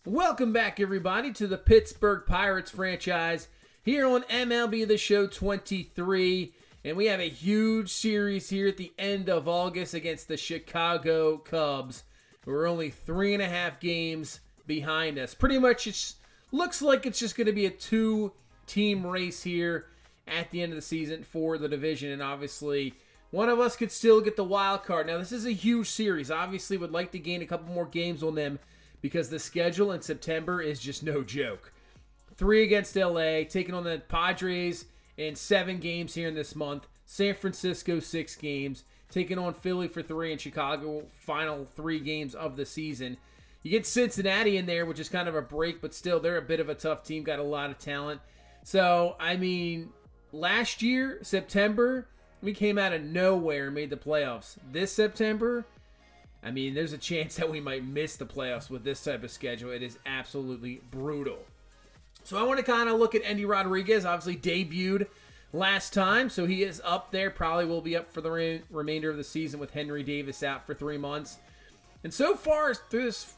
Welcome back, everybody, to the Pittsburgh Pirates franchise here on MLB The Show 23. And we have a huge series here at the end of August against the Chicago Cubs. We're only 3.5 games behind us. Pretty much it looks like it's just going to be a two-team race here at the end of the season for the division. And obviously, one of us could still get the wild card. Now, this is a huge series. Obviously, would like to gain a couple more games on them, because the schedule in September is just no joke. 3 against LA, taking on the Padres in 7 games here in this month. San Francisco, 6 games. Taking on Philly for 3 and Chicago, final 3 games of the season. You get Cincinnati in there, which is kind of a break, but still, they're a bit of a tough team, got a lot of talent. So, I mean, last year, September, we came out of nowhere and made the playoffs. This September, I mean, there's a chance that we might miss the playoffs with this type of schedule. It is absolutely brutal. So I want to kind of look at Endy Rodriguez. Obviously debuted last time, so he is up there. Probably will be up for the remainder of the season with Henry Davis out for 3 months. And so far through this,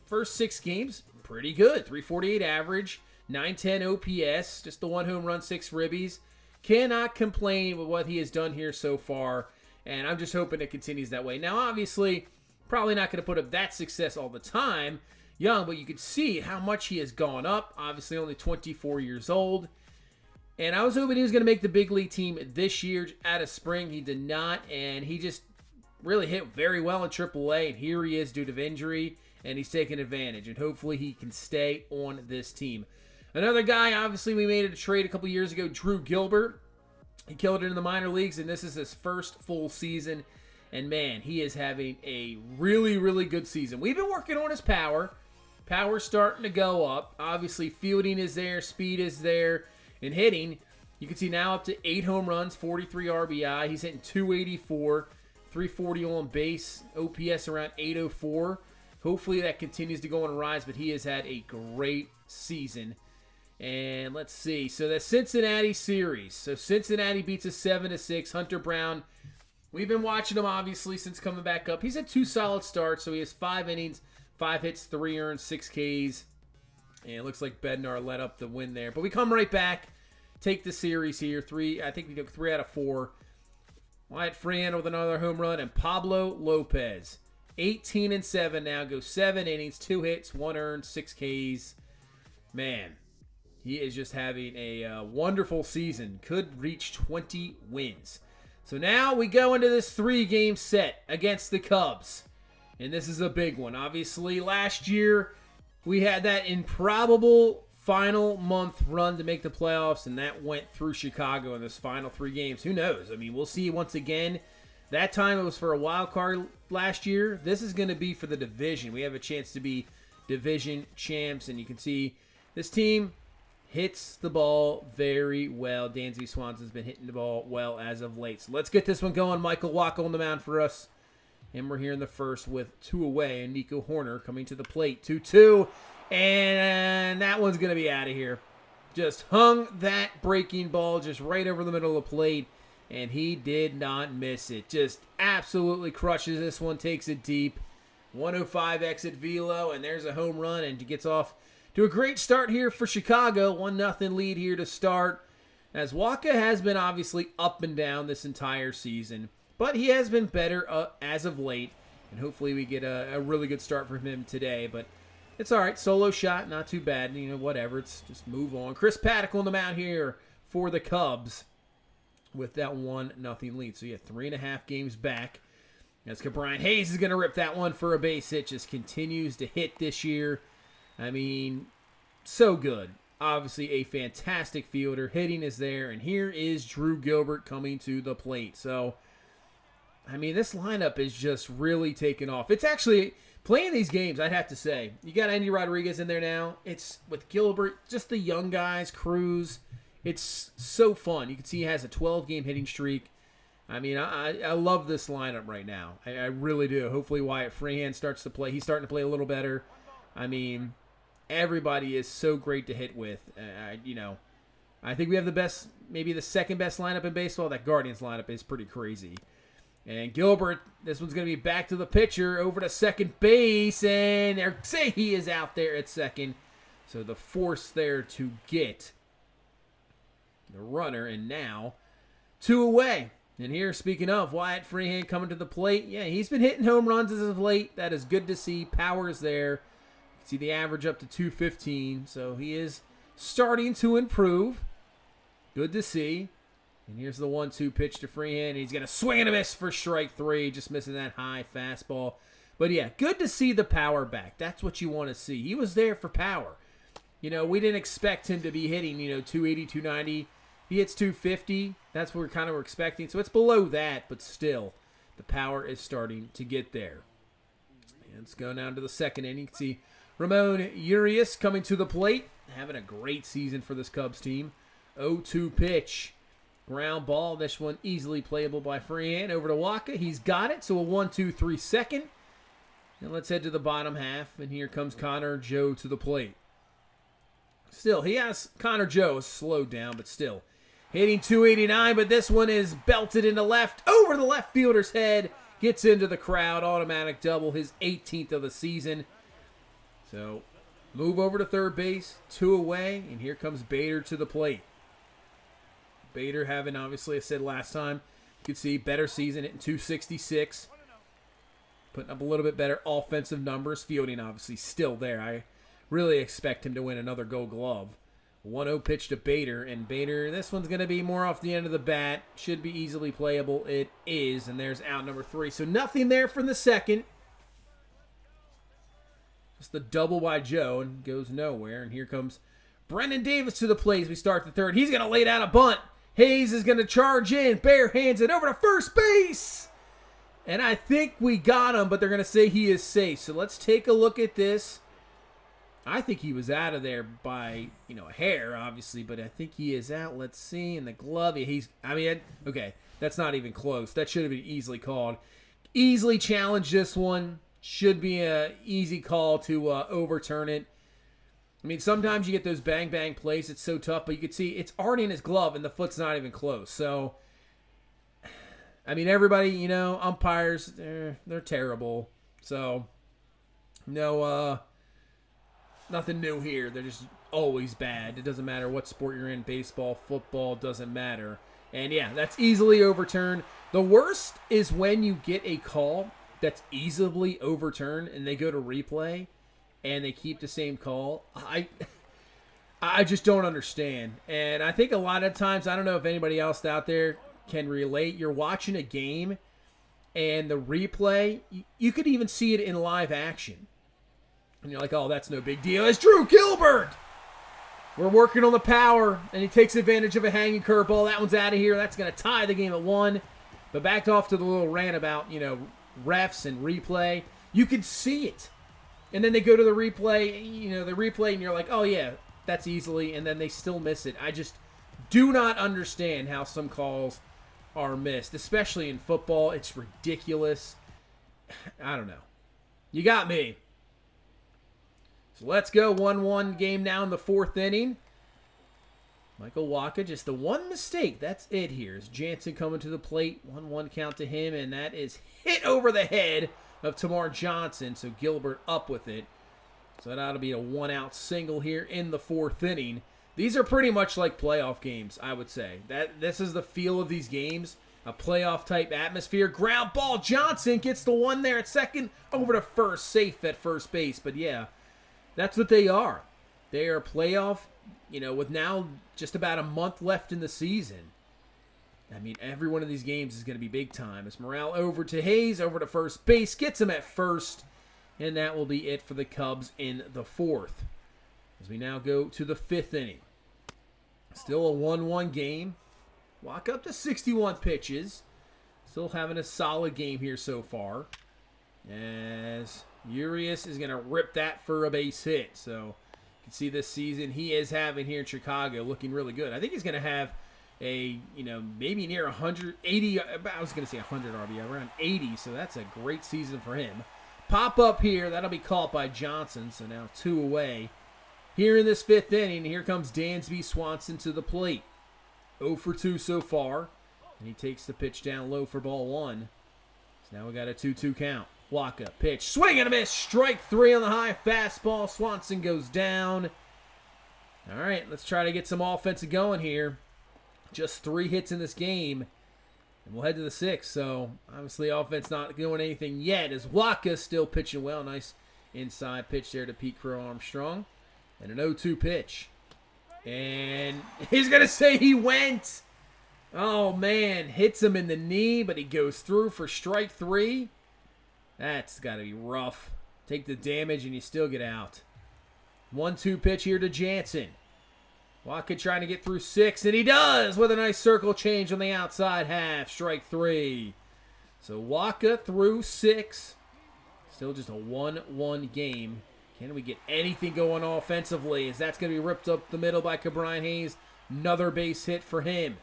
first 6 games, pretty good. 348 average, 910 OPS, just the 1 home run, 6 ribbies. Cannot complain with what he has done here so far. And I'm just hoping it continues that way. Now, obviously, probably not going to put up that success all the time, young, but you could see how much he has gone up. Obviously, only 24 years old. And I was hoping he was going to make the big league team this year out of spring. He did not, and he just really hit very well in AAA. And here he is due to injury, and he's taking advantage. And hopefully he can stay on this team. Another guy, obviously, we made a trade a couple years ago, Drew Gilbert. He killed it in the minor leagues, and this is his first full season. And, man, he is having a really, really good season. We've been working on his power. Power's starting to go up. Obviously, fielding is there, speed is there, and hitting. You can see now up to 8 home runs, 43 RBI. He's hitting 284, 340 on base, OPS around 804. Hopefully that continues to go on a rise, but he has had a great season. And let's see. So the Cincinnati series. So Cincinnati beats us 7-6. Hunter Brown. We've been watching him, obviously, since coming back up. He's had 2 solid starts. So he has 5 innings, 5 hits, 3 earned, 6 Ks. And it looks like Bednar let up the win there. But we come right back. Take the series here. I think we took 3 out of 4. Wyatt Freehan with another home run. And Pablo Lopez. 18-7 now. Goes 7 innings, 2 hits, 1 earned, 6 Ks. Man. He is just having a wonderful season. Could reach 20 wins. So now we go into this 3-game set against the Cubs. And this is a big one. Obviously, last year we had that improbable final month run to make the playoffs. And that went through Chicago in this final 3 games. Who knows? I mean, we'll see once again. That time it was for a wild card last year. This is going to be for the division. We have a chance to be division champs. And you can see this team hits the ball very well. Dansby Swanson's been hitting the ball well as of late. So let's get this one going. Michael Wacha on the mound for us. And we're here in the first with 2 away. And Nico Horner coming to the plate. 2-2. And that one's going to be out of here. Just hung that breaking ball just right over the middle of the plate. And he did not miss it. Just absolutely crushes this one. Takes it deep. 105 exit velo. And there's a home run. And gets off to a great start here for Chicago. 1-0 lead here to start. As Wacha has been obviously up and down this entire season. But he has been better as of late. And hopefully we get a really good start from him today. But it's all right. Solo shot, not too bad. Whatever. It's just move on. Chris Paddock on the mound here for the Cubs with that 1-0 lead. So you have 3.5 games back. As Brian Hayes is going to rip that one for a base hit. Just continues to hit this year. I mean, so good. Obviously a fantastic fielder. Hitting is there. And here is Drew Gilbert coming to the plate. So, I mean, this lineup is just really taking off. It's actually, playing these games, I'd have to say. You got Endy Rodriguez in there now. It's with Gilbert, just the young guys, Cruz. It's so fun. You can see he has a 12-game hitting streak. I mean, I love this lineup right now. I really do. Hopefully Wyatt Freehan starts to play. He's starting to play a little better. I mean, everybody is so great to hit with. I think we have the best, maybe the second best lineup in baseball. That Guardians lineup is pretty crazy. And Gilbert, this one's going to be back to the pitcher, over to second base, and they say he is out there at second. So the force there to get the runner, and now 2 away. And here, speaking of, Wyatt Freehan coming to the plate. Yeah, he's been hitting home runs as of late. That is good to see. Power is there. You can see the average up to 215. So he is starting to improve. Good to see. And here's the 1-2 pitch to Freehan. He's going to swing and a miss for strike 3. Just missing that high fastball. But yeah, good to see the power back. That's what you want to see. He was there for power. You know, we didn't expect him to be hitting, 280, 290. He hits 250. That's what we kind of were expecting. So it's below that, but still, the power is starting to get there. And let's go down to the second inning. You can see Ramon Urias coming to the plate. Having a great season for this Cubs team. 0-2 pitch. Ground ball. This one easily playable by Freehan. Over to Waka. He's got it. So a 1-2-3 second. And let's head to the bottom half. And here comes Connor Joe to the plate. Still, Connor Joe is slowed down, but still. Hitting 289, but this one is belted into left, over the left fielder's head. Gets into the crowd, automatic double, his 18th of the season. So, move over to third base, 2 away, and here comes Bader to the plate. Bader having, obviously, I said last time, you could see better season, hitting 266. Putting up a little bit better offensive numbers. Fielding, obviously, still there. I really expect him to win another Gold Glove. 1-0 pitch to Bader, and Bader, this one's going to be more off the end of the bat. Should be easily playable. It is, and there's out number 3. So nothing there from the second. Just the double by Joe, and goes nowhere. And here comes Brendan Davis to the plate as we start the third. He's going to lay down a bunt. Hayes is going to charge in. Bare hands it over to first base. And I think we got him, but they're going to say he is safe. So let's take a look at this. I think he was out of there by, a hair, obviously, but I think he is out. Let's see. In the glove, okay, that's not even close. That should have been easily called. Easily challenged this one. Should be an easy call to overturn it. I mean, sometimes you get those bang-bang plays. It's so tough, but you can see it's already in his glove, and the foot's not even close. So, I mean, everybody, umpires, they're terrible. So, nothing new here. They're just always bad. It doesn't matter what sport you're in. Baseball, football, doesn't matter. And yeah, that's easily overturned. The worst is when you get a call that's easily overturned and they go to replay and they keep the same call. I just don't understand. And I think a lot of times, I don't know if anybody else out there can relate. You're watching a game and the replay, you could even see it in live action. And you're like, oh, that's no big deal. It's Drew Gilbert. We're working on the power, and he takes advantage of a hanging curveball. That one's out of here. That's going to tie the game at 1. But back off to the little rant about, refs and replay. You could see it. And then they go to the replay, and you're like, oh, yeah, that's easily. And then they still miss it. I just do not understand how some calls are missed, especially in football. It's ridiculous. I don't know. You got me. So let's go. 1-1 game now in the 4th inning. Michael Waka, just the one mistake. That's it here. Is Jansen coming to the plate. 1-1 count to him, and that is hit over the head of Tamar Johnson. So Gilbert up with it. So that ought to be a 1-out single here in the 4th inning. These are pretty much like playoff games, I would say. This is the feel of these games. A playoff-type atmosphere. Ground ball. Johnson gets the one there at second. Over to first. Safe at first base. But yeah, that's what they are. They are playoff, with now just about a month left in the season. I mean, every one of these games is going to be big time. It's Morale over to Hayes, over to first base, gets him at first, and that will be it for the Cubs in the 4th. As we now go to the 5th inning. Still a 1-1 game. Walk up to 61 pitches. Still having a solid game here so far. As Urias is going to rip that for a base hit. So you can see this season he is having here in Chicago looking really good. I think he's going to have a, maybe near 180, I was going to say 100 RBI, around 80. So that's a great season for him. Pop up here. That'll be caught by Johnson. So now 2 away. Here in this 5th inning, here comes Dansby Swanson to the plate. 0 for 2 so far. And he takes the pitch down low for ball 1. So now we got a 2-2 count. Waka, pitch, swing and a miss. Strike 3 on the high fastball. Swanson goes down. All right, let's try to get some offense going here. Just 3 hits in this game, and we'll head to the 6th. So obviously offense not doing anything yet as Waka still pitching well. Nice inside pitch there to Pete Crow Armstrong. And an 0-2 pitch. And he's going to say he went. Oh, man. Hits him in the knee, but he goes through for strike 3. That's got to be rough. Take the damage, and you still get out. 1-2 pitch here to Jansen. Waka trying to get through 6, and he does with a nice circle change on the outside half. Strike 3. So Waka through 6. Still just a 1-1 game. Can we get anything going offensively? As that's going to be ripped up the middle by Cabrian Hayes. Another base hit for him.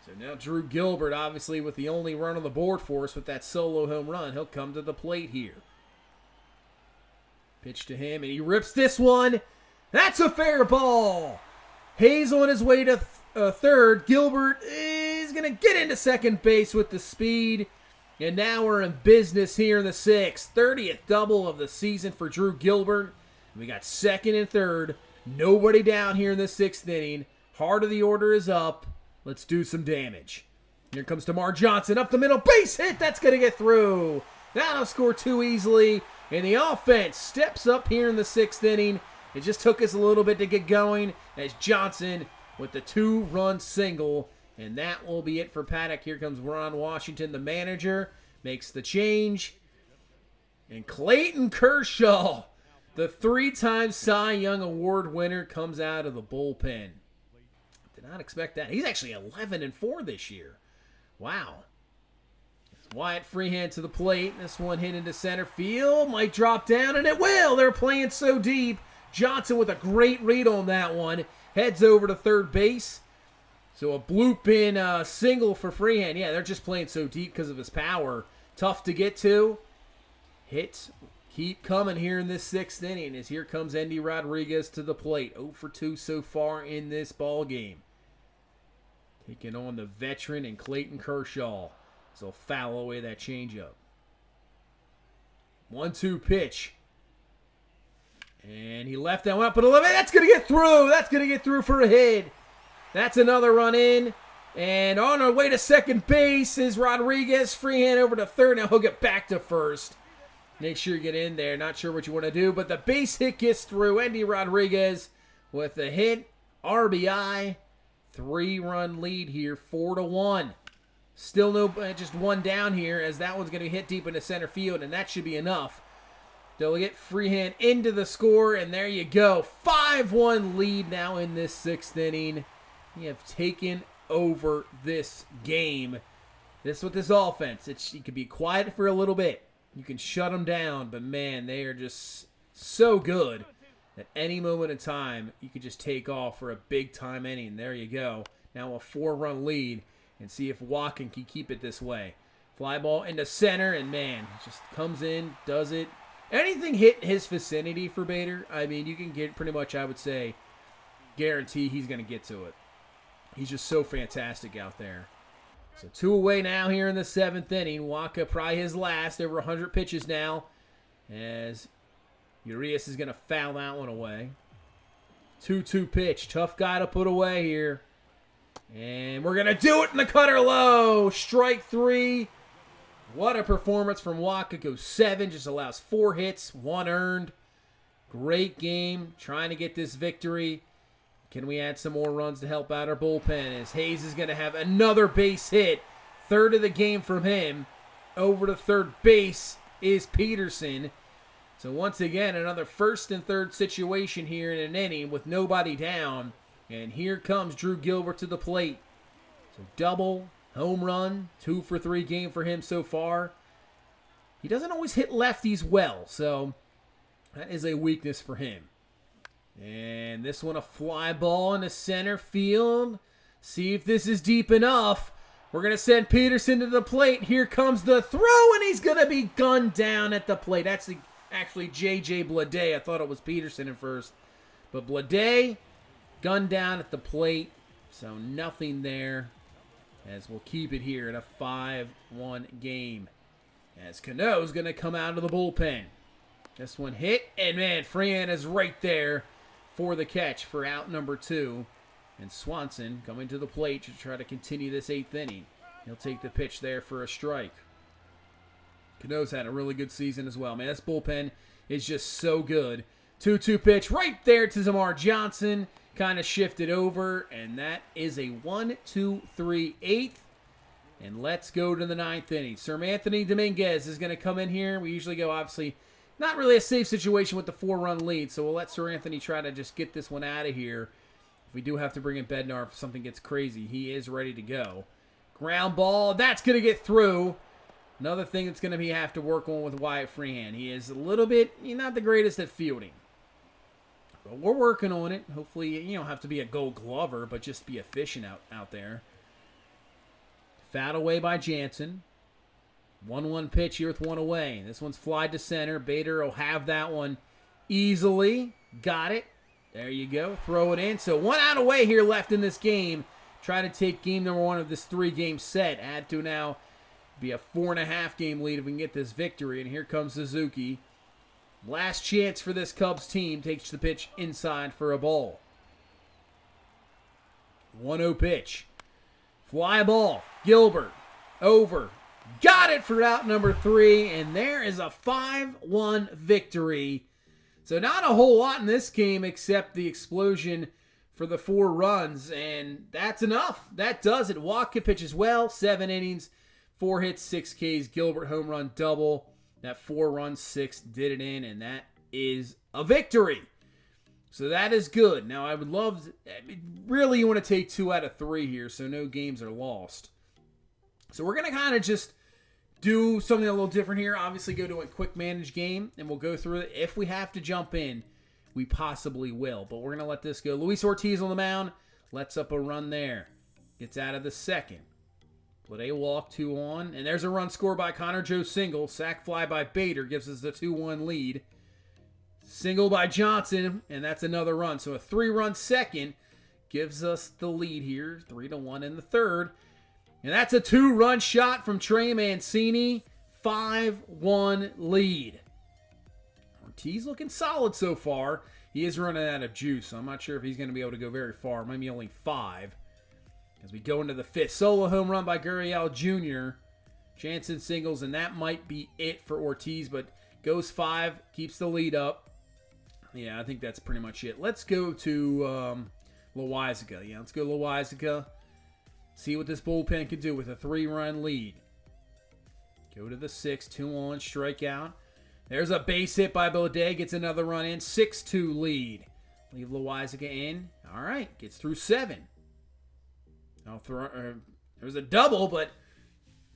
So now Drew Gilbert, obviously with the only run on the board for us with that solo home run. He'll come to the plate here. Pitch to him, and he rips this one. That's a fair ball. Hayes on his way to third. Gilbert is going to get into second base with the speed. And now we're in business here in the 6th. 30th double of the season for Drew Gilbert. We got second and third. Nobody down here in the 6th inning. Heart of the order is up. Let's do some damage. Here comes Tamar Johnson up the middle. Base hit. That's going to get through. That'll score 2 easily. And the offense steps up here in the 6th inning. It just took us a little bit to get going as Johnson with the 2-run single. And that will be it for Paddock. Here comes Ron Washington, the manager. Makes the change. And Clayton Kershaw, the 3-time Cy Young Award winner, comes out of the bullpen. Did not expect that. He's actually 11-4 this year. Wow. Wyatt Freehand to the plate. This one hit into center field. Might drop down, and it will. They're playing so deep. Johnson with a great read on that one. Heads over to third base. So a bloop in single for Freehand. Yeah, they're just playing so deep because of his power. Tough to get to. Hits keep coming here in this 6th inning as here comes Endy Rodriguez to the plate. 0 for 2 so far in this ball game. Taking on the veteran and Clayton Kershaw. So foul away that changeup. 1-2 pitch. And he left that one up, but that's going to get through. That's going to get through for a hit. That's another run in. And on our way to second base is Rodriguez. Freehand over to third. Now he'll get back to first. Make sure you get in there. Not sure what you want to do, but the base hit gets through. Endy Rodriguez with a hit. RBI. 3-run lead here. 4-1. Still no, just one down here as that one's going to hit deep into center field, and that should be enough. They'll get Freehand into the score, and there you go. 5-1 lead now in this 6th inning. We have taken over this game. This with this offense. You can be quiet for a little bit. You can shut them down, but man, they are just so good that any moment in time, you could just take off for a big-time inning. There you go. Now a 4-run lead, and see if Watkins can keep it this way. Fly ball into center, and man, just comes in, does it. Anything hit his vicinity for Bader, I mean, you can get pretty much, I would say, guarantee he's going to get to it. He's just so fantastic out there. So 2 away now here in the 7th inning. Waka probably his last, over 100 pitches now, as Urias is going to foul that one away. 2-2 pitch. Tough guy to put away here. And we're going to do it in the cutter low. Strike 3. What a performance from Waka. Goes 7. Just allows 4 hits. 1 earned. Great game. Trying to get this victory. Can we add some more runs to help out our bullpen? As Hayes is going to have another base hit. 3rd of the game from him. Over to third base is Peterson. So once again, another 1st and 3rd situation here in an inning with nobody down. And here comes Drew Gilbert to the plate. So double, home run, 2 for 3 game for him so far. He doesn't always hit lefties well, so that is a weakness for him. And this one a fly ball into center field. See if this is deep enough. We're going to send Peterson to the plate. Here comes the throw, and he's going to be gunned down at the plate. That's actually J.J. Bleday. I thought it was Peterson at first. But Bleday gunned down at the plate, so nothing there. as we'll keep it here in a 5-1 game. As Cano's going to come out of the bullpen. This one hit, and man, Freehan is right there for the catch for out number 2. And Swanson coming to the plate to try to continue this 8th inning. He'll take the pitch there for a strike. Cano's had a really good season as well. Man, this bullpen is just so good. 2-2 pitch right there to Zamar Johnson. Kind of shifted over, and that is a 1-2-3 8th. And let's go to the 9th inning. Sir Anthony Dominguez is going to come in here. We usually go, obviously, not really a safe situation with the 4-run lead, so we'll let Sir Anthony try to just get this one out of here. If we do have to bring in Bednar if something gets crazy, he is ready to go. Ground ball, that's going to get through. Another thing that's going to have to work on with Wyatt Freehan. He is a little bit, not the greatest at fielding. But we're working on it. Hopefully, you don't have to be a gold glover, but just be efficient out there. Fouled away by Jansen. 1-1 pitch here with one away. This one's flied to center. Bader will have that one easily. Got it. There you go. Throw it in. So 1 out away here left in this game. Try to take game number 1 of this 3-game set. Add to now be a 4.5 game lead if we can get this victory. And here comes Suzuki. Last chance for this Cubs team. Takes the pitch inside for a ball. 1-0 pitch. Fly ball. Gilbert. Over. Got it for out number 3. And there is a 5-1 victory. So not a whole lot in this game except the explosion for the 4 runs. And that's enough. That does it. Watka pitches well. 7 innings. 4 hits, 6 Ks. Gilbert home run double. That 4-run 6 did it in. And that is a victory. So that is good. Now, I would love to, really, you want to take 2 out of 3 here, so no games are lost. So we're going to kind of just do something a little different here. Obviously, go to a quick manage game, and we'll go through it. If we have to jump in, we possibly will. But we're going to let this go. Luis Ortiz on the mound. Lets up a run there. Gets out of the second. Put a walk, 2 on. And there's a run scored by Connor Joe Single. Sac fly by Bader gives us the 2-1 lead. Single by Johnson, and that's another run. So a 3-run second gives us the lead here, 3-1 in the third. And that's a 2-run shot from Trey Mancini, 5-1 lead. Ortiz looking solid so far. He is running out of juice, so I'm not sure if he's going to be able to go very far. Maybe only 5. As we go into the 5th. Solo home run by Gurriel Jr. Jansen singles, and that might be it for Ortiz, but goes 5, keeps the lead up. Yeah, I think that's pretty much it. Let's go to Loizaga. Yeah, let's go Loizaga. See what this bullpen can do with a 3-run lead. Go to the 6th, 2 on, strikeout. There's a base hit by Baudet. Gets another run in. 6-2 lead. Leave Loizaga in. All right, gets through 7. There was a double, but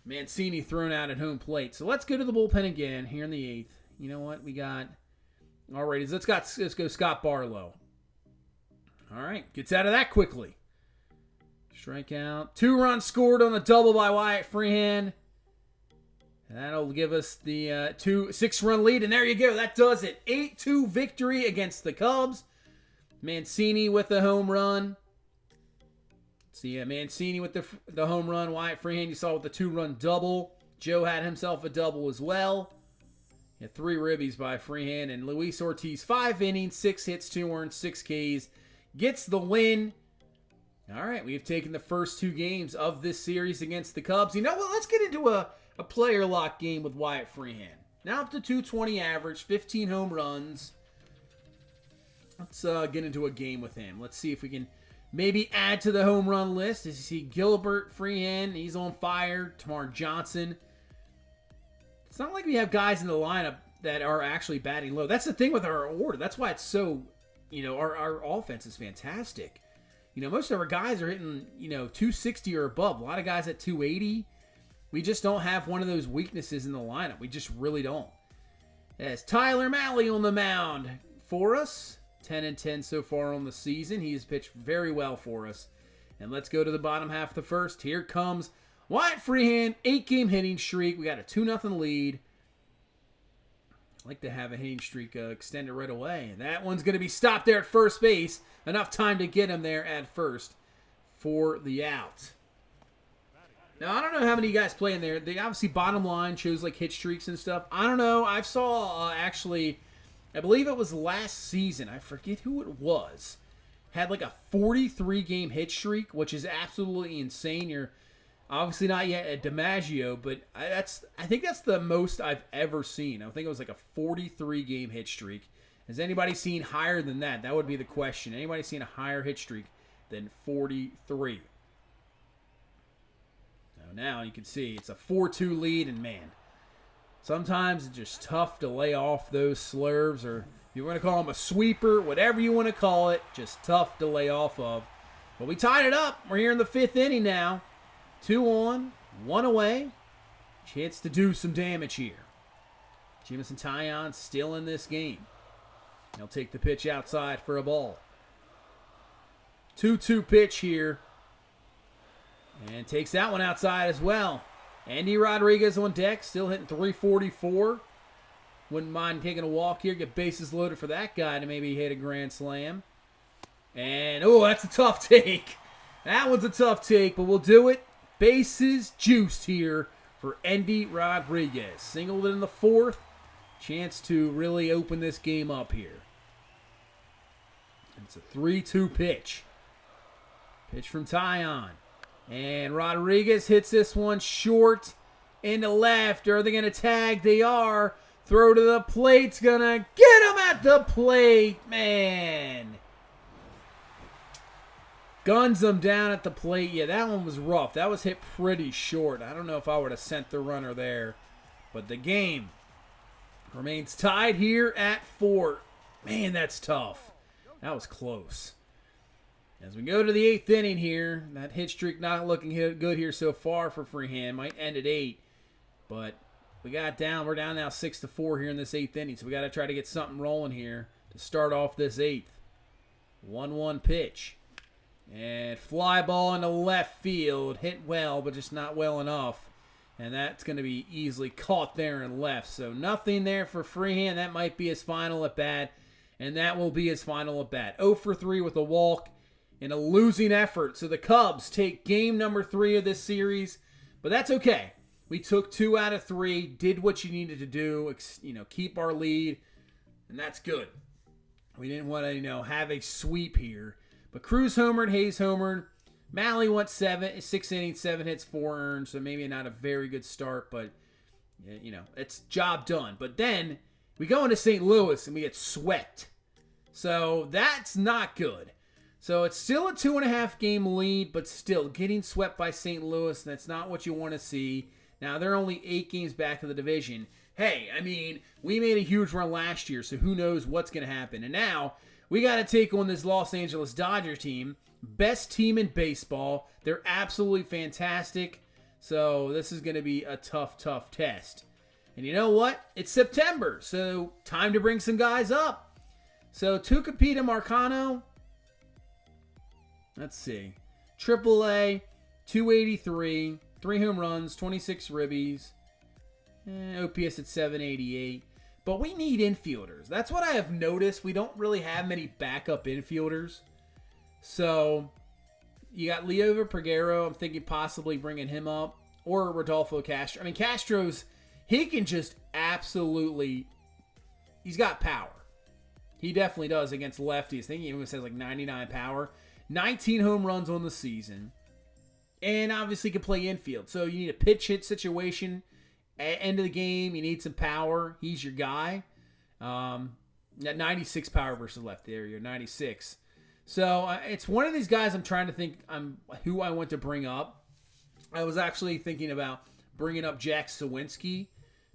Mancini thrown out at home plate. So let's go to the bullpen again here in the 8th. You know what? We got... All right, let's go Scott Barlow. All right, gets out of that quickly. Strikeout. 2 runs scored on a double by Wyatt Freehan. And that'll give us the 6-run lead, and there you go. That does it. 8-2 victory against the Cubs. Mancini with the home run. See, Mancini with the home run. Wyatt Freehan, you saw with the 2-run double. Joe had himself a double as well. Yeah, 3 ribbies by Freehan. And Luis Ortiz, 5 innings, 6 hits, 2 earned, 6 Ks. Gets the win. All right, we've taken the first 2 games of this series against the Cubs. You know what? Let's get into a player lock game with Wyatt Freehan. Now up to 220 average, 15 home runs. Let's get into a game with him. Let's see if we can maybe add to the home run list. As you see, Gilbert, Freehan, he's on fire. Tamar Johnson. It's not like we have guys in the lineup that are actually batting low. That's the thing with our order. That's why it's so, our offense is fantastic. Most of our guys are hitting, 260 or above. A lot of guys at 280. We just don't have one of those weaknesses in the lineup. We just really don't. As Tyler Mahle on the mound for us. 10-10 so far on the season. He has pitched very well for us. And let's go to the bottom half of the first. Here comes Wyatt Freehan, 8-game hitting streak. We got a 2-0 lead. I'd like to have a hitting streak extended right away. And that one's going to be stopped there at first base. Enough time to get him there at first for the out. Now, I don't know how many guys play in there. They obviously, bottom line, shows like hit streaks and stuff. I don't know. I saw, actually, I believe it was last season. I forget who it was. Had like a 43-game hit streak, which is absolutely insane. You're obviously not yet at DiMaggio, but I think that's the most I've ever seen. I think it was like a 43-game hit streak. Has anybody seen higher than that? That would be the question. Anybody seen a higher hit streak than 43? Now you can see it's a 4-2 lead, and man, sometimes it's just tough to lay off those slurves, or if you want to call them a sweeper, whatever you want to call it, just tough to lay off of. But we tied it up. We're here in the 5th inning now. 2 on, 1 away. Chance to do some damage here. Jameson Taillon still in this game. He'll take the pitch outside for a ball. 2-2 pitch here. And takes that one outside as well. Andy Rodriguez on deck, still hitting 344. Wouldn't mind taking a walk here, get bases loaded for that guy to maybe hit a grand slam. And, oh, that's a tough take. That one's a tough take, but we'll do it. Bases juiced here for Andy Rodriguez. Singled in the 4th. Chance to really open this game up here. It's a 3-2 pitch. Pitch from Taillon. And Rodriguez hits this one short into left. Are they going to tag? They are. Throw to the plate's going to get him at the plate. Man. Guns him down at the plate. Yeah, that one was rough. That was hit pretty short. I don't know if I would have sent the runner there. But the game remains tied here at 4. Man, that's tough. That was close. As we go to the 8th inning here, that hit streak not looking good here so far for Freehand. Might end at 8, but we're down now 6-4 here in this 8th inning, so we got to try to get something rolling here to start off this 8th. 1-1 pitch. And fly ball into left field. Hit well, but just not well enough. And that's going to be easily caught there and left. So nothing there for Freehand. That might be his final at bat, and that will be his final at bat. 0 for 3 with a walk. In a losing effort. So the Cubs take game number 3 of this series. But that's okay. We took 2 out of 3. Did what you needed to do. Keep our lead. And that's good. We didn't want to, have a sweep here. But Cruz homered. Hayes homered. Malley went 6 innings, 7 hits, 4 earned. So maybe not a very good start. But, it's job done. But then we go into St. Louis and we get swept. So that's not good. So it's still a 2.5 game lead, but still getting swept by St. Louis. That's not what you want to see. Now, they're only 8 games back of the division. Hey, we made a huge run last year, so who knows what's going to happen. And now, we got to take on this Los Angeles Dodgers team. Best team in baseball. They're absolutely fantastic. So this is going to be a tough, tough test. And you know what? It's September, so time to bring some guys up. So Tucupita Marcano. Let's see. AAA, 283, 3 home runs, 26 ribbies. OPS at 788. But we need infielders. That's what I have noticed. We don't really have many backup infielders. So, you got Leo Peguero. I'm thinking possibly bringing him up. Or Rodolfo Castro. Castro's, he can just absolutely, he's got power. He definitely does against lefties. I think he even says like 99 power. 19 home runs on the season. And obviously can play infield. So you need a pitch hit situation. At end of the game, you need some power. He's your guy. At 96 power versus left there. You're 96. So it's one of these guys I'm trying to think who I want to bring up. I was actually thinking about bringing up Jack Sawinski.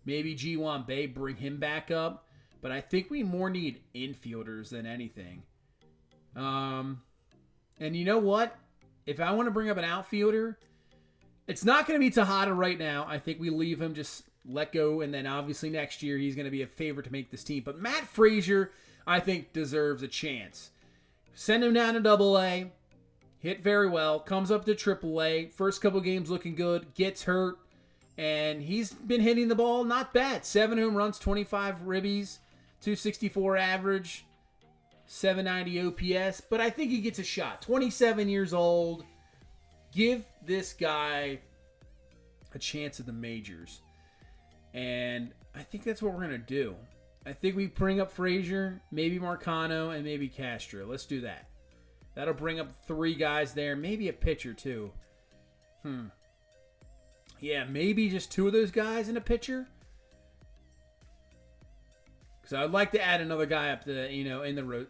Maybe Ji-Hwan Bae, bring him back up. But I think we more need infielders than anything. And you know what? If I want to bring up an outfielder, it's not going to be Tejada right now. I think we leave him, just let go, and then obviously next year he's going to be a favorite to make this team. But Matt Frazier, I think, deserves a chance. Send him down to AA, hit very well, comes up to AAA, first couple games looking good, gets hurt, and he's been hitting the ball not bad. 7 home runs, 25 ribbies, 264 average. 790 OPS, but I think he gets a shot. 27 years old. Give this guy a chance at the majors. And I think that's what we're going to do. I think we bring up Frazier, maybe Marcano, and maybe Castro. Let's do that. That'll bring up 3 guys there. Maybe a pitcher, too. Yeah, maybe just 2 of those guys in a pitcher. Because I'd like to add another guy up to, in the road.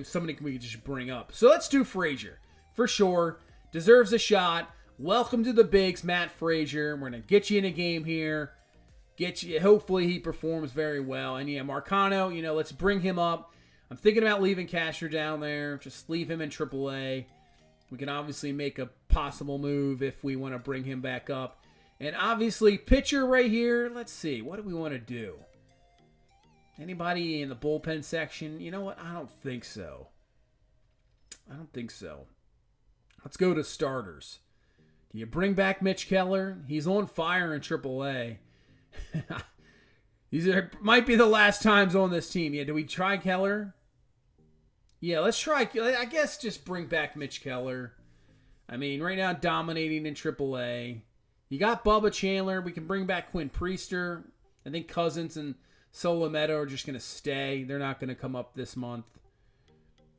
Somebody we could just bring up. So let's do Frazier. For sure. Deserves a shot. Welcome to the bigs, Matt Frazier. We're going to get you in a game here. Hopefully he performs very well. And yeah, Marcano, let's bring him up. I'm thinking about leaving Castro down there. Just leave him in AAA. We can obviously make a possible move if we want to bring him back up. And obviously, pitcher right here. Let's see. What do we want to do? Anybody in the bullpen section? You know what? I don't think so. Let's go to starters. Do you bring back Mitch Keller? He's on fire in AAA. These might be the last times on this team. Yeah, do we try Keller? Yeah, let's try. I guess just bring back Mitch Keller. I mean, right now dominating in AAA. You got Bubba Chandler. We can bring back Quinn Priester. I think Cousins and Solometo are just going to stay. They're not going to come up this month.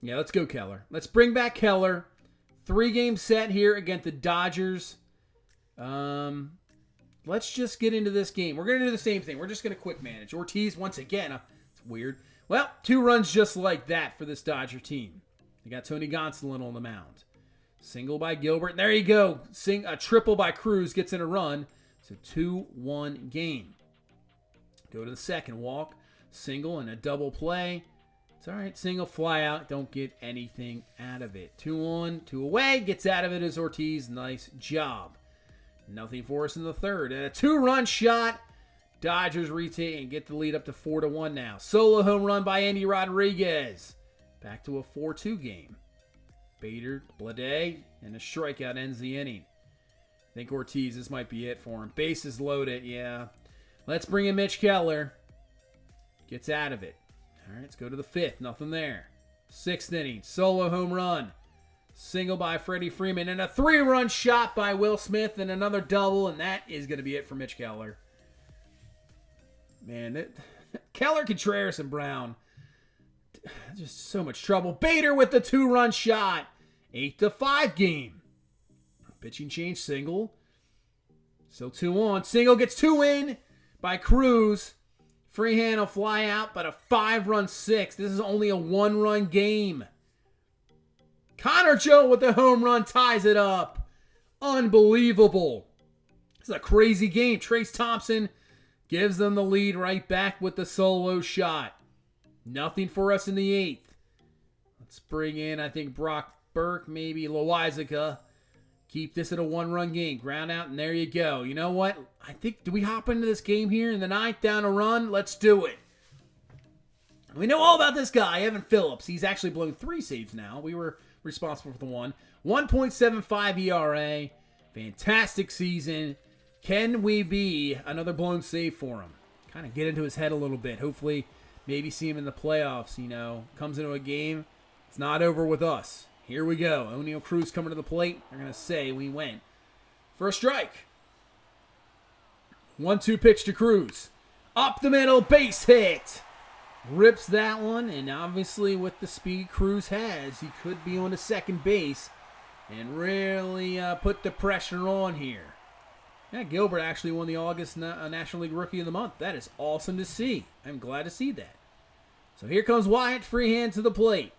Yeah, let's go Keller. Let's bring back Keller. 3-game set here against the Dodgers. Let's just get into this game. We're going to do the same thing. We're just going to quick manage. Ortiz, once again. It's weird. Well, 2 runs just like that for this Dodger team. They got Tony Gonsolin on the mound. Single by Gilbert. There you go. A triple by Cruz gets in a run. It's a 2-1 game. Go to the second. Walk. Single and a double play. It's all right. Single, fly out. Don't get anything out of it. 2 on, 2 away. Gets out of it as Ortiz. Nice job. Nothing for us in the third. And a 2-run shot. Dodgers retake and get the lead up to 4-1 now. Solo home run by Andy Rodriguez. Back to a 4-2 game. Bader, Blade, and a strikeout ends the inning. I think Ortiz, this might be it for him. Bases loaded, yeah. Let's bring in Mitch Keller. Gets out of it. All right, let's go to the 5th. Nothing there. 6th inning. Solo home run. Single by Freddie Freeman. And a 3-run shot by Will Smith. And another double. And that is going to be it for Mitch Keller. Man, Keller, Contreras, and Brown. Just so much trouble. Bader with the 2-run shot. 8-5 game. Pitching change, single. Still 2 on. Single gets 2 in by Cruz. Freehand will fly out, but a 5-run 6. This is only a 1-run game. Connor Joe with the home run ties it up. Unbelievable. This is a crazy game. Trace Thompson gives them the lead right back with the solo shot. Nothing for us in the 8th. Let's bring in, I think, Brock Burke, maybe Loizaga. Keep this at a 1-run game. Ground out, and there you go. You know what? I think, do we hop into this game here in the 9th down a run? Let's do it. We know all about this guy, Evan Phillips. He's actually blown 3 saves now. We were responsible for the 1. 1.75 ERA. Fantastic season. Can we be another blown save for him? Kind of get into his head a little bit. Hopefully, maybe see him in the playoffs, Comes into a game. It's not over with us. Here we go. O'Neal Cruz coming to the plate. They're going to say we went for a strike. 1-2 pitch to Cruz. Up the middle, base hit. Rips that one, and obviously with the speed Cruz has, he could be on the second base and really put the pressure on here. Yeah, Gilbert actually won the August National League Rookie of the Month. That is awesome to see. I'm glad to see that. So here comes Wyatt, freehand to the plate.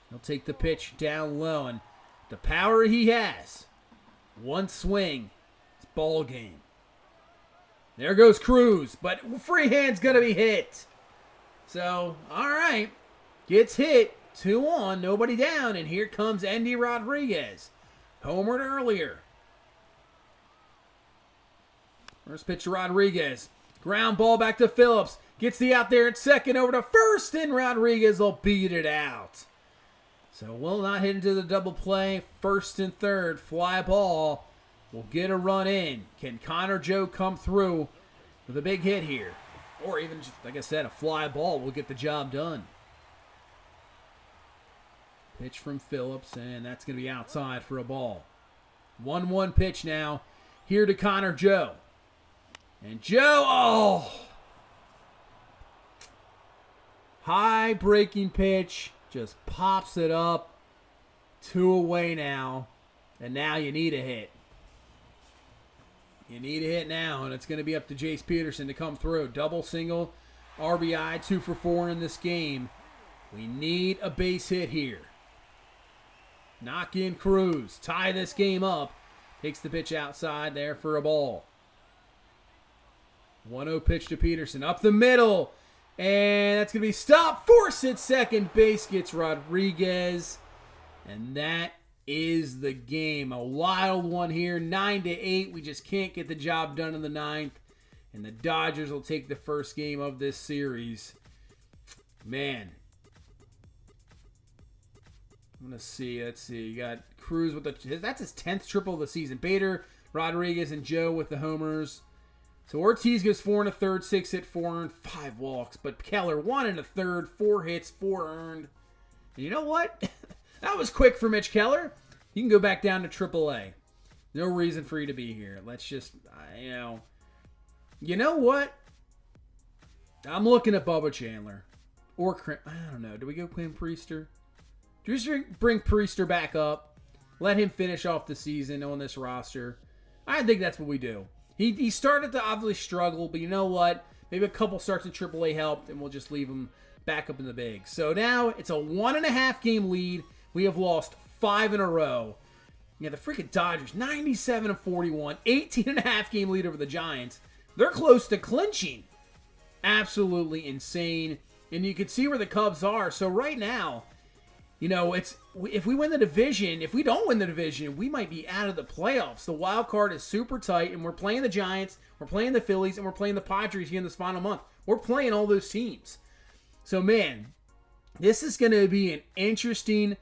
He'll take the pitch down low, and the power he has. One swing. It's ball game. There goes Cruz, but freehand's going to be hit. So, all right. Gets hit. 2 on, nobody down, and here comes Andy Rodriguez. Homered earlier. First pitch to Rodriguez. Ground ball back to Phillips. Gets the out there at second over to first, and Rodriguez will beat it out. So will not hit into the double play. First and third, fly ball. Will get a run in. Can Connor Joe come through with a big hit here? Or even, just, like I said, a fly ball will get the job done. Pitch from Phillips, and that's going to be outside for a ball. 1-1 pitch now. Here to Connor Joe. And Joe, oh! High breaking pitch. Just pops it up. 2 away now. And now you need a hit. You need a hit now, and it's going to be up to Jace Peterson to come through. Double, single, RBI, 2 for 4 in this game. We need a base hit here. Knock in Cruz. Tie this game up. Takes the pitch outside there for a ball. 1-0 pitch to Peterson. Up the middle. And that's going to be stopped. Force at second base. Gets Rodriguez. And that is the game. A wild one here. 9-8. We just can't get the job done in the 9th. And the Dodgers will take the first game of this series. Man. I'm going to see. Let's see. You got Cruz with that's his 10th triple of the season. Bader, Rodriguez, and Joe with the homers. So Ortiz goes 4 1/3, 6 hit, 4 earned, 5 walks. But Keller 1 1/3, 4 hits, 4 earned. And you know what? That was quick for Mitch Keller. You can go back down to AAA. No reason for you to be here. Let's just, You know what? I'm looking at Bubba Chandler. Or, I don't know. Do we go Quinn Priester? Do we just bring Priester back up? Let him finish off the season on this roster? I think that's what we do. He started to obviously struggle, but you know what? Maybe a couple starts in AAA helped, and we'll just leave him back up in the big. So now it's a 1.5 game lead. We have lost 5 in a row. Yeah, the freaking Dodgers, 97-41, 18.5 game lead over the Giants. They're close to clinching. Absolutely insane. And you can see where the Cubs are. So right now, if we win the division, if we don't win the division, we might be out of the playoffs. The wild card is super tight, and we're playing the Giants, we're playing the Phillies, and we're playing the Padres here in this final month. We're playing all those teams. So, man, this is going to be an interesting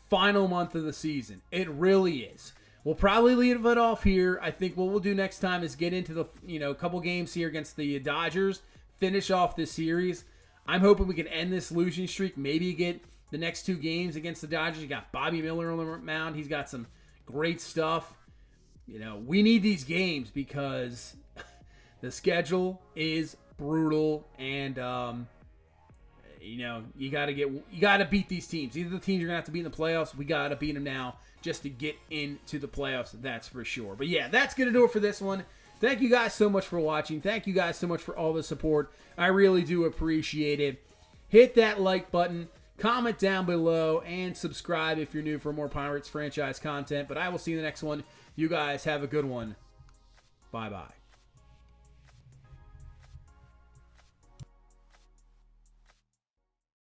final month of the season. It really is. We'll probably leave it off here. I think what we'll do next time is get into the couple games here against the Dodgers, finish off this series. I'm hoping we can end this losing streak, maybe get the next 2 games against the Dodgers. You got Bobby Miller on the mound. He's got some great stuff. We need these games because the schedule is brutal, and you got to beat these teams. These are the teams you're gonna have to beat in the playoffs. We got to beat them now just to get into the playoffs. That's for sure. But yeah, that's gonna do it for this one. Thank you guys so much for watching. Thank you guys so much for all the support. I really do appreciate it. Hit that like button. Comment down below and subscribe if you're new for more Pirates franchise content. But I will see you in the next one. You guys have a good one. Bye-bye.